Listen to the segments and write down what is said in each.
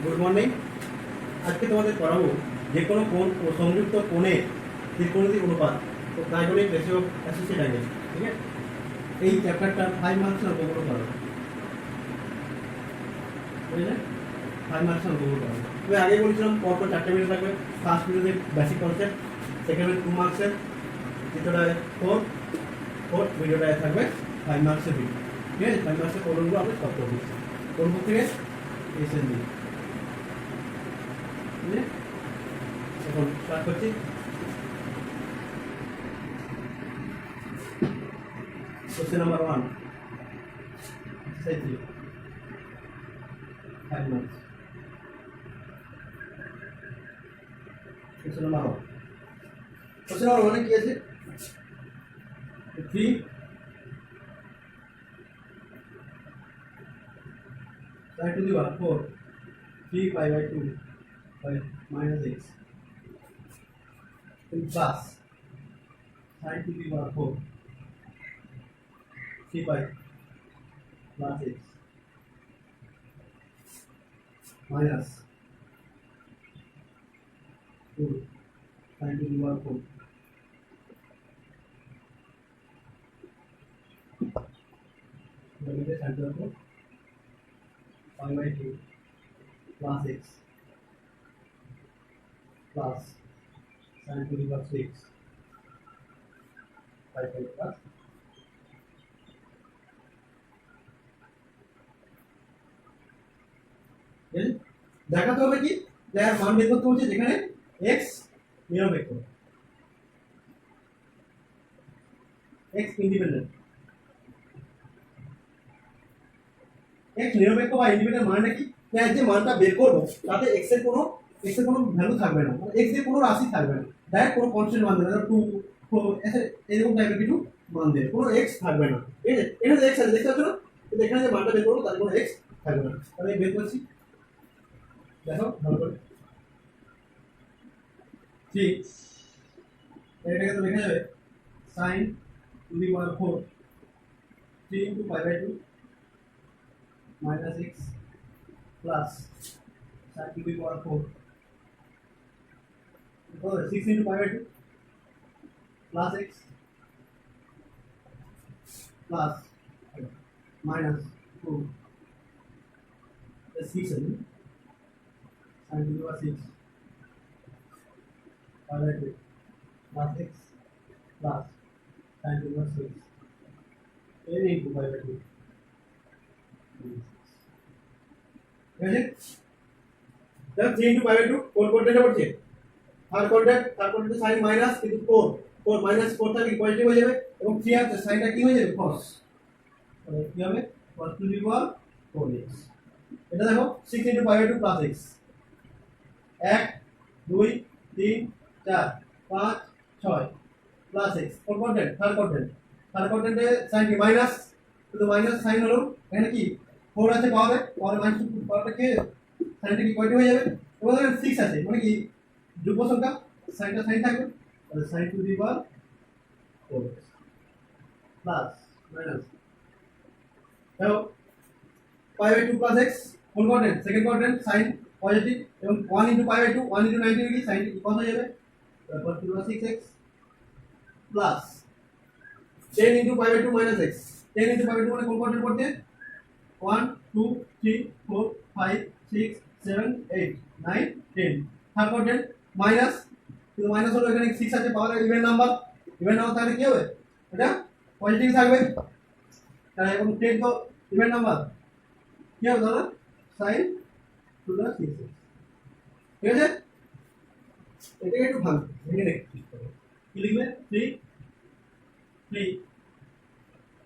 Good morning. আজকে তোমাদের পড়াবো যে কোনো কোণ ও সংযুক্ত কোণের ত্রিকোণমিতিক অনুপাত ও ট্রাইগোনিক রেশিও অফ অ্যাসোসিয়েট অ্যাঙ্গেল। ঠিক আছে, এই চ্যাপ্টারটা 5 মার্কস অঙ্কগুলো করো, বুঝলে? 5 মার্কস অঙ্কগুলো করো। তবে আগে বলেছিলাম পরপর 4টে ভিডিও থাকবে। ফার্স্ট ভিডিওতে বেসিক কনসেপ্ট, সেকেন্ড 2 মার্কসের, দ্বিতীয়টায় 4 ভিডিওটায় থাকবে 5 মার্কসের ভিডিও। ঠিক আছে, 5 মার্কসের কোণগুলো আমরা সলভ করবো কোন বুক থেকে এসএন দিয়ে। এখন স্টার্ট করছি। Question number 1, exercise 3, 5 marks. Question number 1, question number 1 কি আছে? 3 sin to the power 4 3 pi by 2 by minus x in plus sin to the power 4 3 pi plus x minus 2 sin to the power 4 sin to the power 5 by 2 plus x plus sin to the power 6 5 by plus দেখাতে হবে কি যার মান বের করতে হচ্ছে যেখানে x নিরপেক্ষ, x ইন্ডিপেন্ডেন্ট। x নিরপেক্ষ বা ইন্ডিপেন্ডেন্ট মানে কি? যে মানটা বের করব তাতে x এর কোনো ভ্যালু থাকবে না, মানে x এর কোনো রাশি থাকবে না, ডাইরেক্ট কোনো কনস্ট্যান্ট মান দেবে, 2 4 এরকম টাইপের কিছু মান দেবে, কোনো x থাকবে না। ঠিক আছে, এখানে x আছে দেখতে পাচ্ছ না, কিন্তু এখানে যে মানটা বের করব তাতে কোনো x থাকবে না। তাহলে বের করছি, দেখো ভালো করে। 3 এটাকে তো লেখা যাবে sin to the power 4 3 into pi by 2 minus x plus sin to the power 4 6 into pi by 2 plus x plus minus 2 6 sin to the power 6 pi by 2 plus x plus sin to the power 6 n into pi by 2 ঠিক আছে। তাহলে 3 into pi by 2 কোন কোনটা পড়ছে? Third quadrant sign minus কিন্তু 4 minus 4 থাকলে positive হয়ে যাবে এবং 3 আছে সাইনটা কি হয়ে যাবে cos, তাহলে কি হবে cos to the power 4x। এটা দেখো 6 into pi by 2 plus x 1 2 3 4 5 6 plus x কোন কোয়াড্রেন্ট থার্ড কোয়াড্রেন্টে সাইন কি মাইনাস, কিন্তু মাইনাস সাইন হলো এখানে কি 4 আছে পাওয়ারে মাইনাস পাওয়ারটা কি সাইনটা কি পজিটিভ হয়ে যাবে এবং এখানে 6 আছে মানে কি যুগ্ম সংখ্যা, সাইনটা সাইন থাকবে, তাহলে sin to the power 4x plus minus দেখো pi by 2 plus x কোন quadrant second quadrant sine positive এবং 1 into pi by 2 1 into 90 degree sine equal হয়ে যাবে, তারপর 6x plus 10 into pi by 2 minus x 10 into pi by 2 মানে কোন quadrant পড়ছে 1 2 3 4 5 6 7 8 9 10 third quadrant minus, কিন্তু মাইনাস হলো এখানে 6 আছে পাওয়ার ইভেন নাম্বার তাহলে কি হবে এটা পজিটিভ থাকবে, তাহলে এখন 10 তো ইভেন নাম্বার কি হবে দাদা sin to the 6x। ঠিক আছে, এটাকে একটু ভাঙ ভেঙে দেখি কি লিখবে 3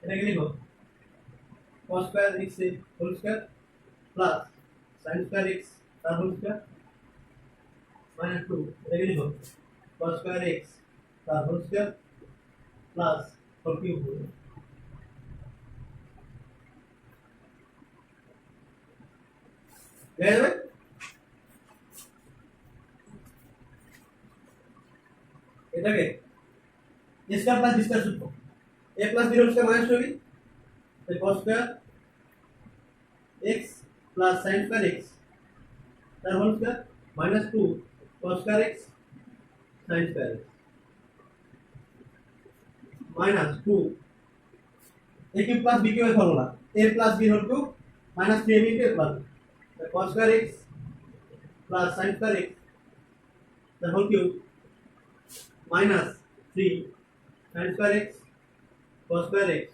এটাকে লিখো cos square x whole square plus sin square x তার whole square minus 2 এটাকে লিখো cos square x তার whole square plus 4 cube হয়ে যাবে। এটাকে a square plus b square সূত্র a plus b whole square minus 2b cos square x plus sin square x তার whole square minus 2 cos square x sin square x minus 2 a cube plus b cube এর formula a plus b whole cube minus 3ab into a plus cos square x plus sin square x the whole cube minus 3 sin square x cos square x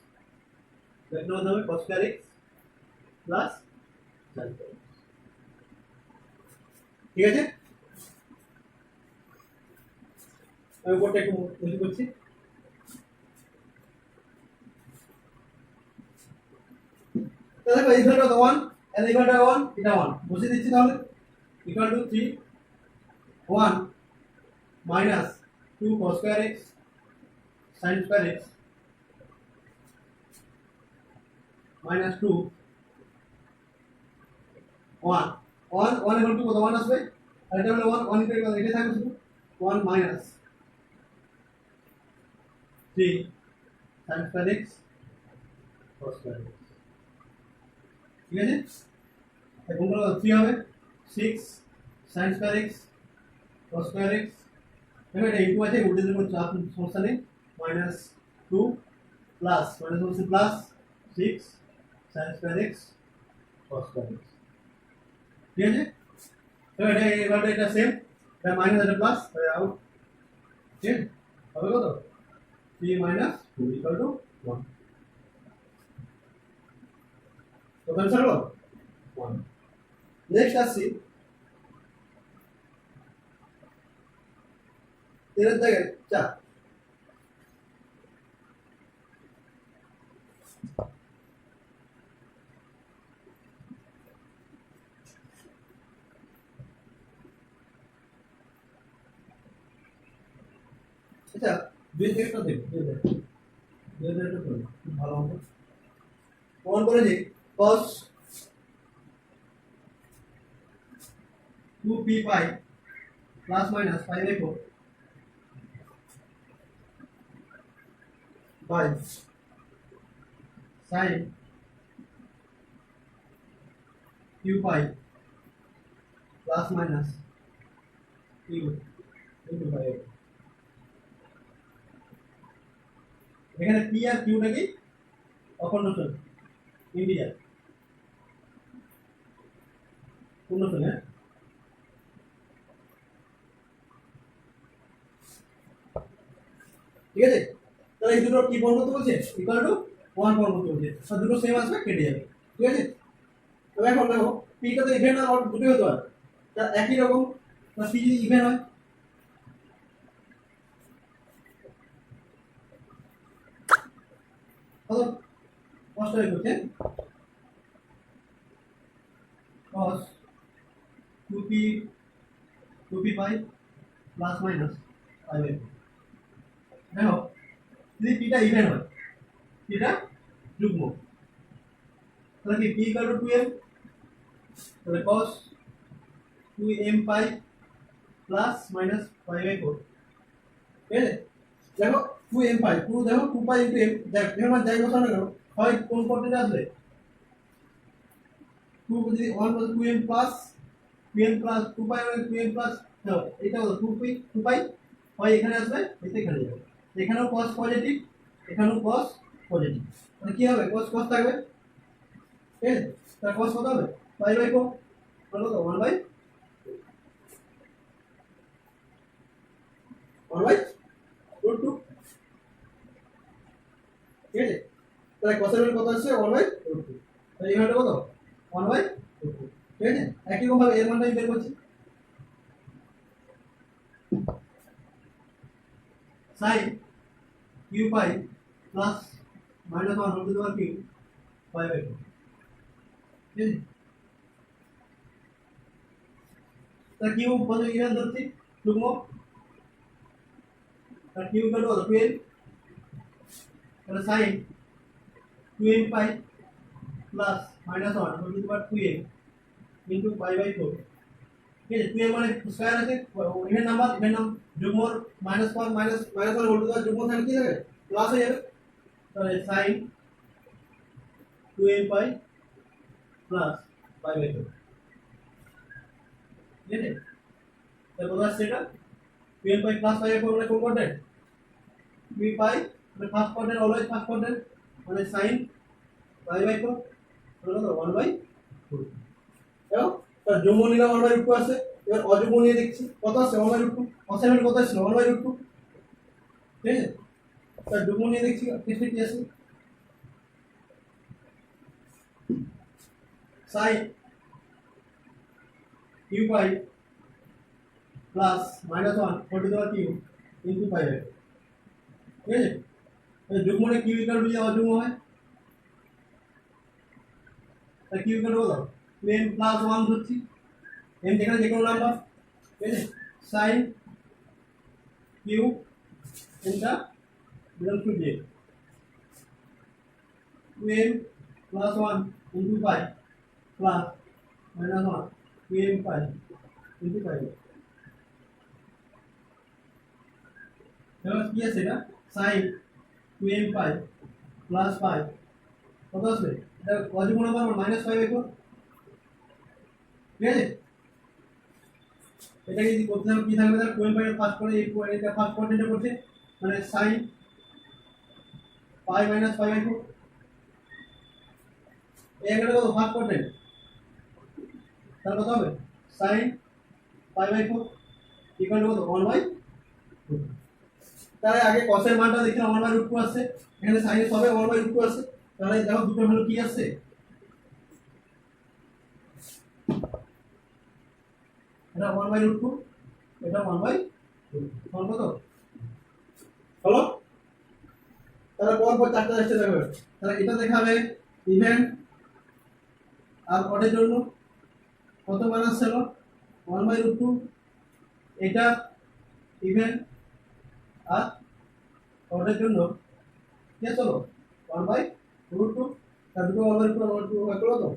দেখো না হবে cos square x plus sin square x ঠিক আছে আমি উপরটা একটু মুছে করছি তাহলে দেখো এই ভ্যালুটা 1 and এই ভ্যালুটা 1 এটা 1 বসিয়ে দিচ্ছি তাহলে equal to 3 1 minus 2 cos square x sin square x minus 2 1 1 1 equal to কত 1 আসবে আর এটা হলো 1 1 into এটা থাকবে শুধু 1 minus 3 sin square x cos square x ঠিক আছে এখন বলো 3 হবে 6 sin square x cos square x দেখো এটা ইনটু আছে উল্টে দেব চাপ সমস্যা নেই minus 2 plus minus হচ্ছে plus 6 sin square x cos square x ঠিক আছে তো এটা এবারে এটা সেম এটা মাইনাস এটা প্লাস তাহলে আউট ঠিক আছে হবে কত 3 minus 2 equal to 1 তো आंसर হলো 1 নেক্সট আসছি এর জায়গায় 4 আচ্ছা দুই দেখটা দেখো দুই দেখটা করো ভালো হবে প্রমাণ করে যে cos 2p pi plus minus pi by 4 by sin q pi plus minus q into pi এখানে p আর q টা কি অখণ্ড সংখ্যা ইন্টিজার পূর্ণ সংখ্যা ঠিক আছে তাহলে এই দুটো কি বর্গ করতে বলছে ইকুয়াল টু 1 বর্গ করতে বলছে সব দুটো সেম আসবে কেটে যাবে ঠিক আছে তবে এখন দেখো p টা তো ইভেন আর অড দুটোই হতে পারে তা একই রকম তা p যদি ইভেন হয় কত কষ্ট হয়ে যাচ্ছে cos 2p pi plus minus pi by 4 দেখো যদি p টা ইভেন হয় p টা যুগ্ম তাহলে কি p equal to 2m তাহলে cos 2m pi plus minus pi by 4 ঠিক আছে দেখো 2m pi 2 দেখো 2 pi into m দেখো এর মান যাই বসানো কেন হয় কোন কোঅর্ডিনেট আসবে 2 যদি 1 plus 2m plus 2 pi মানে 2m plus দেখো এটা হলো 2 pi হয় এখানে আসবে এতে এখানে যাবে এখানেও cos পজিটিভ এখানেও cos পজিটিভ মানে কি হবে cos cos থাকবে ঠিক আছে তাহলে cos কত হবে pi by 4 বলো তো 1 by 1 by root 2 ঠিক আছে তাহলে cos এর কত আসছে 1 by root 2 তাহলে এখানে কত 1 by root 2 ঠিক আছে একই রকম ভাবে এর মানটা আমি বের করছি sin q pi plus minus 1 whole to the power q pi by 2 ঠিক আছে তা q কত ইভেন ধরছি যুগ্ম তা q কত 12 তাহলে sin 2m pi plus minus 1 whole to the power 2m into pi by 4 ঠিক আছে 2m মানে স্কয়ার আছে ইভেন নাম্বার যুগ্ম minus 1 minus 1 whole to the power যুগ্ম থাকলে কি হবে প্লাস হয়ে যাবে তাহলে sin 2m pi plus pi by 4 ঠিক আছে? তাহলে কোথায় আসছে এটা 12 পাই প্লাস পাই এর ফর্মুলা কোন কোয়াড্রেন্ট 3 পাই মানে first quadrant always first quadrant মানে sin পাই বাই 4 হলো কত 1 বাই 2 এবং তার যুগ্ম নিলাম 1 বাই √2 আছে এবার অযুগ্ম নিয়ে দেখছি কত আছে 1 বাই √2 অসাইনমেন্ট কত আছে 1 বাই √2 ঠিক আছে তার যুগ্ম নিয়ে দেখছি টেস্টে কি আছে sin q pi plus -1 4 to the power q into pi by ঠিক আছে তাহলে যুগ্ম নিয়ে q ইকুয়াল টু যদি অযুগ্ম হয় তাহলে q ইকুয়াল টু কত n প্লাস 1 ধরছি n যেখানে যে কোনো নাম্বার ঠিক আছে sin q এটা belongs to j 2m plus 1 into pi plus minus 1 2m pi into pi এবার কি আছে এটা sin 2m pi plus pi কত আসবে এটা অযুগ্ম নাম্বার -5 দেখো ঠিক আছে এটা যদি করতে হবে কি থাকবে তাহলে 2m pi এর ফার্স্ট করে এই এটা ফার্স্ট কোয়াড্রেন্টে পড়ছে মানে sin pi minus pi by 4 এই একটা কত ফার্স্ট কোয়াড্রেন্ট তাহলে কত হবে sin pi by 4 equal to কত 1 বাই 2 তাহলে আগে cos এর মানটা দেখলাম 1 বাই √2 আসছে এখানে sin এর সবে 1 বাই √2 আসছে তাহলে দেখো দুটো ভ্যালু কি আসছে এটা 1 বাই √2 এটা 1 বাই 2 সমান কত হলো তাহলে পর চারটা আসছে দেখো তাহলে এটা দেখাবে ইভেন্ট আর অডের জন্য কত মান আসছে 1 বাই √2 এটা ইভেন্ট আর অডের জন্য কি আছে 1 বাই √2 তার দুটো 1 বাই √2 করো তো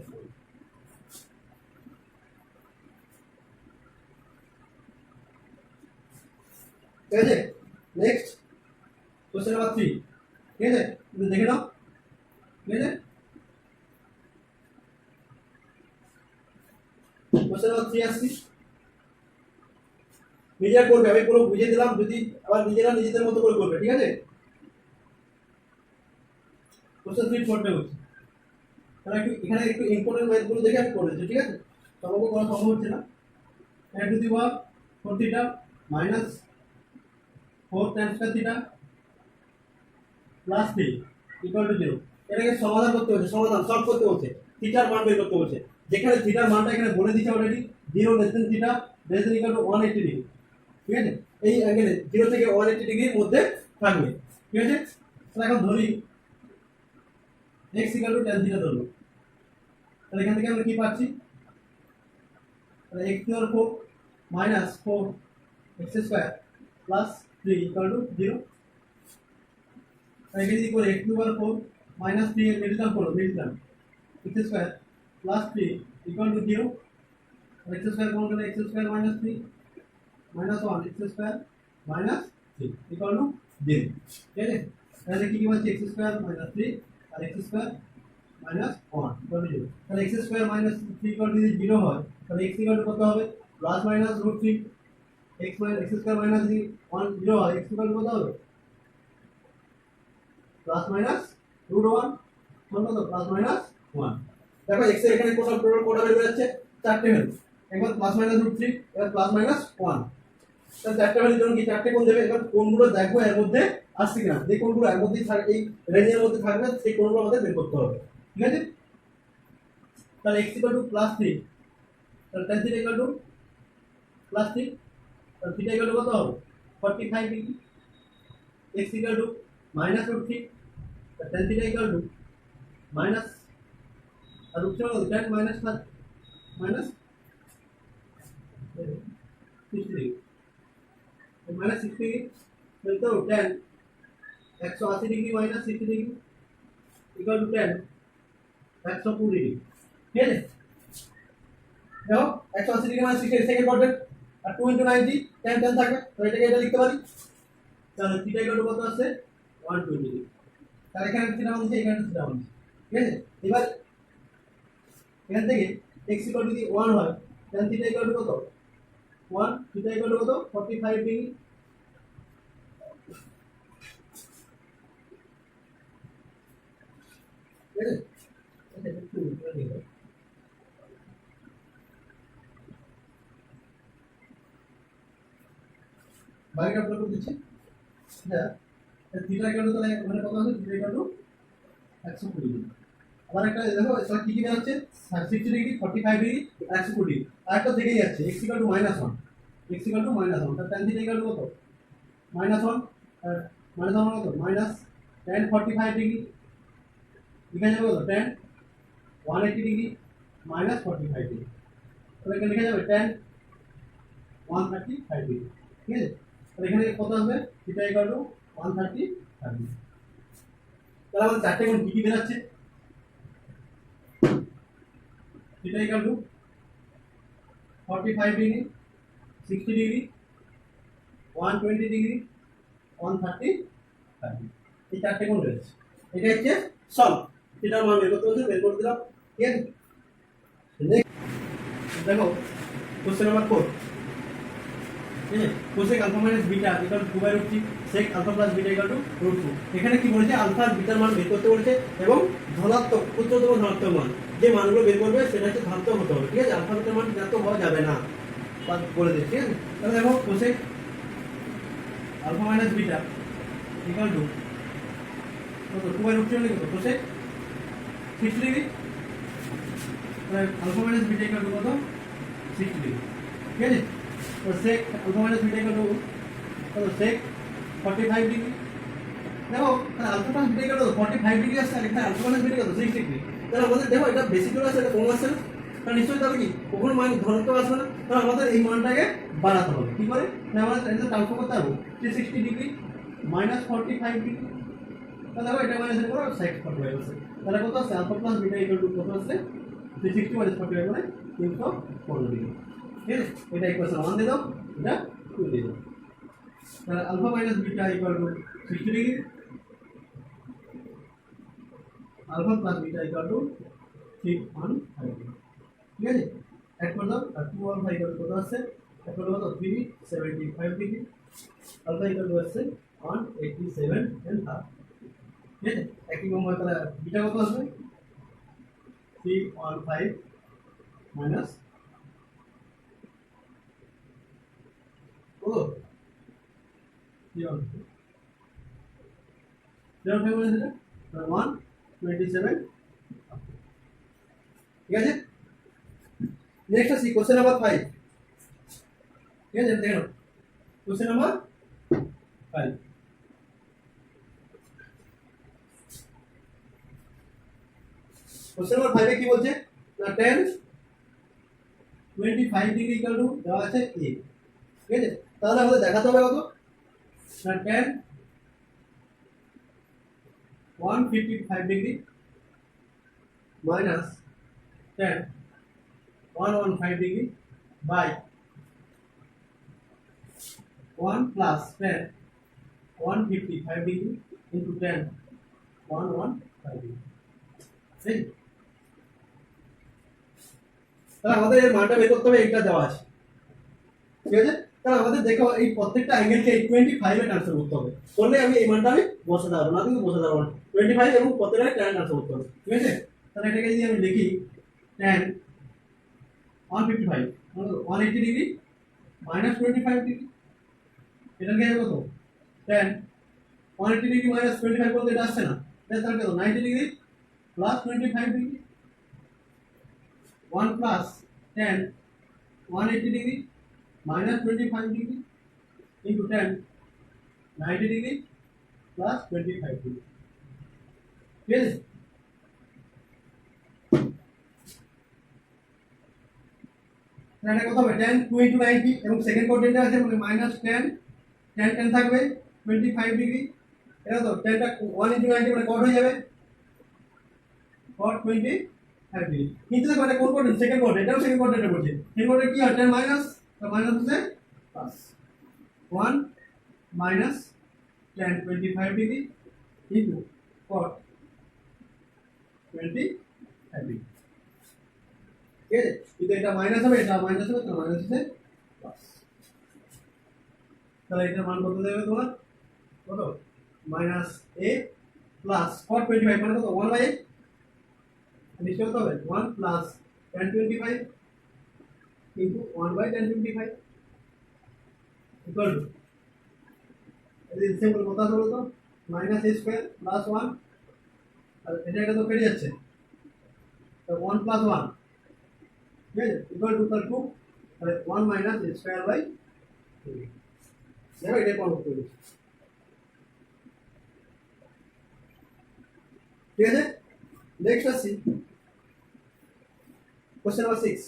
ঠিক আছে নেক্সট কোশ্চেন নাম্বার 3 ঠিক আছে তুমি দেখে নাও ঠিক আছে কোশ্চেন নাম্বার 3 আসছি নিজেরা করবে আমি পুরো বুঝিয়ে দিলাম যদি আবার নিজেরা নিজেদের মতো করে করবে ঠিক আছে কোশ্চেন 3 করতে হচ্ছে তাহলে একটু এখানে একটু ইম্পর্টেন্ট ম্যাথগুলো দেখে আমি করে দিচ্ছি ঠিক আছে তোমাকে করা সম্ভব হচ্ছে না n two the power 4 theta minus 4 tan square theta plus 3 equal to 0 এটাকে সমাধান করতে হচ্ছে সমাধান সলভ করতে হচ্ছে থিটার মান বের করতে হচ্ছে যেখানে থিটার মানটা এখানে বলে দিয়েছে already 0 less than theta less than equal to 180 degree ঠিক আছে এই অ্যাঙ্গেলে 0 থেকে 180 ডিগ্রির মধ্যে থাকবে ঠিক আছে তাহলে এখন ধরি x equal to tan theta ধরলো তাহলে এখান থেকে আমরা কি পাচ্ছি তাহলে x to the 4 minus 4 x square plus 3 equal to 0 তাহলে কি করে x to the 4 minus 3 এর মিডল টার্ম করো middle term x square plus 3 equal to 0 x square কোন করে x square minus 3 minus 1 x square minus 3 equal to 0 ঠিক আছে তাহলে কি বলছে x square minus 3 R x square minus 1 equal to 0 তাহলে x square minus 3 equal to 0 হয় তাহলে x equal to কত হবে plus minus √3 x square minus 1 0 হয় x equal to কত হবে প্লাস মাইনাস √1 সমান কত প্লাস মাইনাস 1 দেখো x এর এখানে কোন টোটাল কোটা বের হয়ে যাচ্ছে চারটে ভ্যালু একবার প্লাস মাইনাস √3 এবার প্লাস মাইনাস 1 তাহলে চারটে ভ্যালুর জন্য কি চারটে কোণ দেবে এবার কোণগুলো দেখো এর মধ্যে আসছে কিনা যে কোণগুলো এর মধ্যে থাকে এই রেঞ্জের মধ্যে থাকবে সেই কোণগুলো আমাদের বের করতে হবে ঠিক আছে তাহলে x equal to plus 3 তাহলে tan theta equal to plus 3 তাহলে theta equal to কত হবে 45 degree x equal to minus √3 তাহলে tan theta equal to minus আর √3 কত tan minus minus 60 degree minus 60 degree তাহলে তো tan 180 degree minus 60 degree equal to tan 120 degree ঠিক আছে দেখো 180 ডিগ্রি মানে 60 সেকেন্ড কোয়াড্রেন্ট আর 2 * 90 tan tan থাকবে তো এটাকে এটা লিখতে পারি তাহলে থিটা ইকুয়াল টু কত আছে 120 ডিগ্রি তাহলে এখানে থিটা মান দিয়েছে এখানে থিটা মান দিয়েছে ঠিক আছে এবার এখান থেকে x ইকুয়াল টু যদি 1 হয় tan থিটা ইকুয়াল টু কত 1 থিটা ইকুয়াল টু কত 45 ডিগ্রি। ঠিক আছে, এটা একটু উল্টো দিয়ে দাও। বাকিটা পুরো করে দিচ্ছি। এটা থিটা ইকুয়াল টু তাহলে মানে কত আছে, থিটা ইকুয়াল টু 120 ডিগ্রি। আবার একটা দেখো এটা কি কি বেরোচ্ছে, 60 ডিগ্রি, 45 ডিগ্রি, 120 ডিগ্রি। আরেকটা থেকেই যাচ্ছে x equal to -1, x equal to -1, তাহলে tan থিটা ইকুয়াল টু কত -1, আর -1 কত মাইনাস tan 45 ডিগ্রি, লিখা যাবে কত tan 180 ডিগ্রি মাইনাস 45 ডিগ্রি, তাহলে এখানে লিখা যাবে tan 135 ডিগ্রি। ঠিক আছে, তাহলে এখানে কত আসবে, থিটা ইকুয়াল টু 135 ডিগ্রি। তাহলে আমাদের চারটে কোণ কি কি বেরাচ্ছে, theta equal to 45 degree, 60 degree, 120 degree, 135 degree, এই চারটে কোণ রয়েছে। এটা হচ্ছে সলভ, থিটার মান বের করতে বলছে, বের করে দিলাম। ঠিক আছে, দেখো কোশ্চেন নাম্বার 4। ঠিক আছে, cosec alpha minus beta equal to 2/√3 sec alpha plus beta equal to √2। এখানে কি বলেছে, আলফা আর বিটার মান বের করতে বলেছে এবং ধনাত্মক উচ্চতম ধনাত্মক মান যে মানগুলো বের করবে সেটা হচ্ছে ধনাত্মক হতে হবে। ঠিক আছে, আলফা বিটার মান ঋণাত্মক হওয়া যাবে না, বলে দিচ্ছি। ঠিক আছে, তাহলে দেখো cosec alpha minus beta equal to কত 2/√3 হলে কত কোসেক 60 ডিগ্রি, তাহলে alpha minus beta equal to কত 60 ডিগ্রি। ঠিক আছে, तो sec alpha minus beta equal to तो sec 45 डिग्री। देखो alpha plus beta equal to 45 degree আসছে, আর এখানে আলফা মাইনাস বিটা কত 60 ডিগ্রি। তাহলে আমাদের দেখো এটা বেশি করে আছে, এটা কম আসছে না, তাহলে নিশ্চয়ই তবে কি কখনো মান ধনাত্মক আসবে না। তাহলে আমাদের এই মানটাকে বাড়াতে হবে। কি করে না, আমরা এটা ট্রান্সফার করতে হবে 360 ডিগ্রি মাইনাস 45 ডিগ্রি। তাহলে দেখো এটা মাইনাস করো sec 45 আছে, তাহলে কত আছে alpha plus beta equal to কত আছে 360 মাইনাস 45 মানে 315 ডিগ্রি। ঠিক আছে, এটা ইকুয়েশন 1 দিয়ে দাও, এটা 2 দিয়ে দাও। তাহলে alpha minus beta equal to 60 degree, alpha plus beta equal to 315 degree. ঠিক আছে, অ্যাড করে দাও, আর 2 আলফা ইকুয়াল টু কত আছে, অ্যাড করে দাও 375 ডিগ্রি, আলফা ইকুয়াল টু আছে 187 এন্ড হাফ। ঠিক আছে, একই রকম তাহলে বিটা কত আসবে 315 মাইনাস কত 315 মানে সেটা 127। ঠিক আছে, নেক্সট আসি কোশ্চেন নাম্বার 5। ঠিক আছে, দেখো কোশ্চেন নাম্বার 5। কোশ্চেন নাম্বার 5 এ কি বলছে না, tan 25 ডিগ্রি ইকুয়াল টু দেওয়া আছে a। ঠিক আছে, তাহলে আমাদের দেখাতে হবে কত না, tan 155 degree minus tan 115 degree by 1 plus tan 155 degree into tan 115 degree. ঠিক, তাহলে আমাদের এর মানটা বের করতে হবে, এইটা দেওয়া আছে। ঠিক আছে, তাহলে আমাদের দেখো এই প্রত্যেকটা অ্যাঙ্গেলকে 25 এ ট্রান্সফার করতে হবে, করলে আমি এই মানটা আমি বসাতে পারবো না, কিন্তু বসাতে পারবো না 25 এবং প্রত্যেকটা tan ট্রান্সফার করতে হবে। ঠিক আছে, তাহলে এটাকে যদি আমি লিখি tan 155 মানে 180 ডিগ্রি মাইনাস 25 ডিগ্রি, এটা কি হবে কত tan 180 ডিগ্রি মাইনাস 25 বলতে এটা আসছে না, তাহলে কত 90 degree plus 25 degree 1 plus tan 180 degree minus 25 degree into 10 90 degree plus 25 degree। ঠিক আছে, তাহলে কত হবে tan 2 into 90 এবং সেকেন্ড কোঅর্ডিনেটে আছে মানে minus 10 tan 10 থাকবে 25 ডিগ্রি, এটা তো tan টা 1 into 90 মানে কত হয়ে যাবে cot 25 ডিগ্রি। কিন্তু দেখো এটা কোন কোঅর্ডিনেট, সেকেন্ড কোঅর্ডিনেট, এটাও সেকেন্ড কোঅর্ডিনেটে বলছে, সেকেন্ড কোঅর্ডিনেট কি হয় tan মাইনাস, তো মাইনাস হচ্ছে plus 1 minus tan 25 degree into cot 25 degree। ঠিক আছে, কিন্তু এটা মাইনাস হবে, এটা মাইনাস হবে, তো মাইনাস হচ্ছে প্লাস। তাহলে এটার মান কত দেবে তোমার কত মাইনাস এ প্লাস কট 25 মানে কত 1 বাই নিশ্চয় কত হবে 1 plus tan 25 into 1 by tan 25 equal to এই সিম্পল কত হলো তো মাইনাস a স্কয়ার প্লাস 1 আর এটা তো কেটে যাচ্ছে তো 1 প্লাস 1 ঠিক আছে ইকুয়াল টু 2 তাহলে 1 মাইনাস a স্কয়ার বাই 2 দেখো এটা কোন করতে ঠিক আছে নেক্সট আসি क्वेश्चन नंबर 6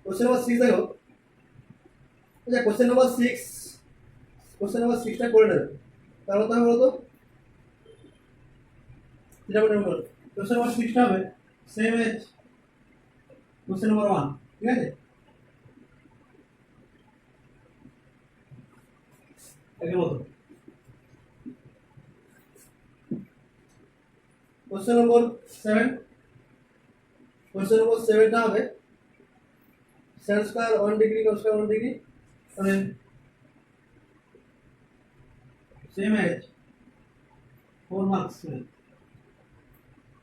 क्वेश्चन नंबर 6 देखो अच्छा क्वेश्चन नंबर 6 টা করে নেবে তাহলে তো বলো তো এটা বলে বলো क्वेश्चन नंबर 6 টা হবে সেম এজ क्वेश्चन नंबर 1 ঠিক আছে একের মতো क्वेश्चन नंबर 7 টা হবে sin square 1 degree cos square 1 degree তাহলে सेम एज 4 मार्क्स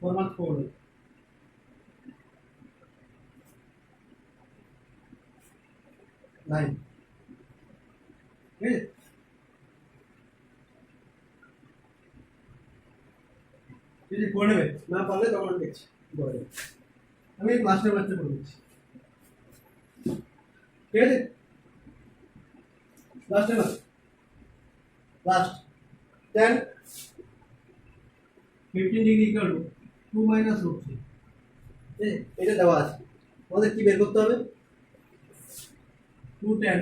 4 मार्क्स 4 9 ठीक है যদি করে নেবে না পারলে তখন দেখছি করে আমি ক্লাসের মধ্যে করে দিচ্ছি ঠিক আছে last time last 10 15 degree equal to 2 minus √3 ঠিক এটা দেওয়া আছে আমাদের কি বের করতে হবে 2 10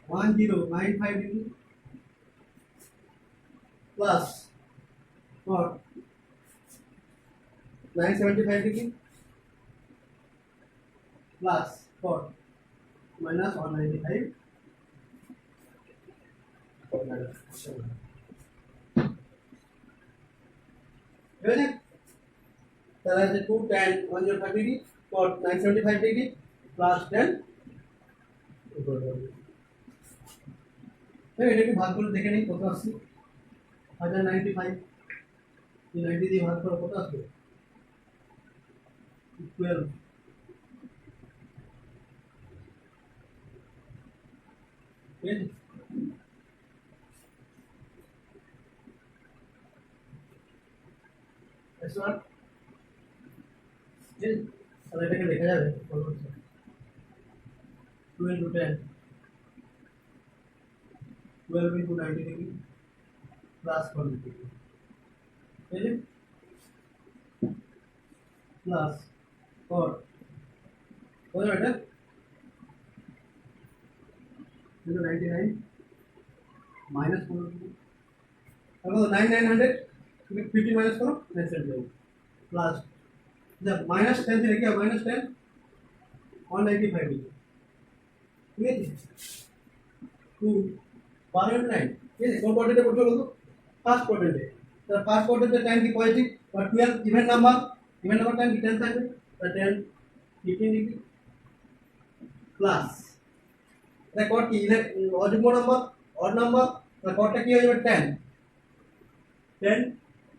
1095 ডিগ্রি प्लस और 975 डिग्री प्लस और माइनस 195 তাহলে আছে 2 tan 105 degree cot 975 degree plus 10 এটা কি ভাগ করে দেখে নিই কত আসছে 1095 90 দিয়ে ভাগ করো কত আসবে 12 ঠিক আছে এসবার ঠিক তাহলে এটাকে লেখা যাবে 2 into 10 12 into 90 degree plus 1 degree ठीक है प्लस और हो जाएगा बेटा 99 माइनस 4 अब 9900 50 माइनस करो 970 प्लस जब माइनस 10 से क्या माइनस 10 195 डिग्री ठीक है 2 109 ये कौन क्वाड्रेंट है बोलो तो फर्स्ट क्वाड्रेंट है तो फर्स्ट क्वाड्रेंट में 10 की पॉजिटिव और 12 इवन नंबर 10 की 10 থাকবে तो 10 15 डिग्री प्लस রেকর্ড কি অযুগ্ম নাম্বার অড নাম্বার রেকর্ডটা কি হয়ে যাবে 10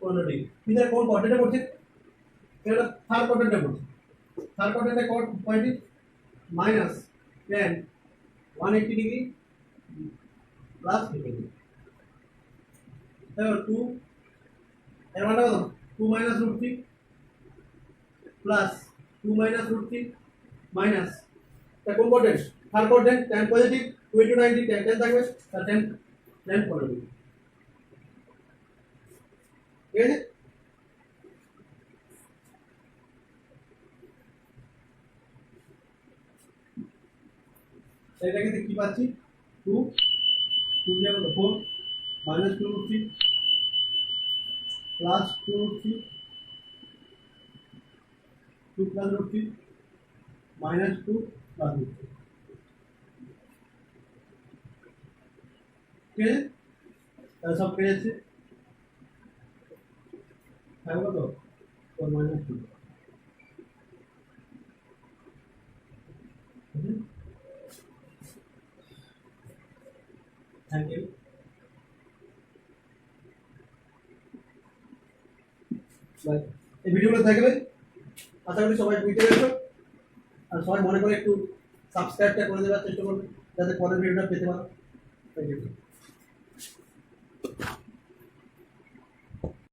15 ডিগ্রি কিন্তু কোন কোয়াড্রেন্টে পড়ছে এটা থার্ড কোয়াড্রেন্টে পড়ছে থার্ড কোয়াড্রেন্টে কোড point minus 10 180 degree plus 50 degree তাহলে 2 এর মানে কত 2 মাইনাস √3 প্লাস 2 মাইনাস √3 মাইনাস তা কোন quadrant third quadrant 10 positive 2 into 90 10 থাকবে তার 10 পজিটিভ ঠিক আছে এটাকে কি পাচ্ছি 2 2 এর কত 4 minus 2√3 plus 2√3 2 plus √3 minus 2 plus √3 ठीक है सब पेज से থাকবে কত 4 মাইনাস 2। Thank you. বাই। এই ভিডিওগুলো দেখবে, আশা করি সবাই বুঝতে পেরেছো। আর সবাই মনে করে একটু সাবস্ক্রাইবটা করে দেওয়ার চেষ্টা করবে যাতে পরের ভিডিওটা পেতে পারো। Thank you.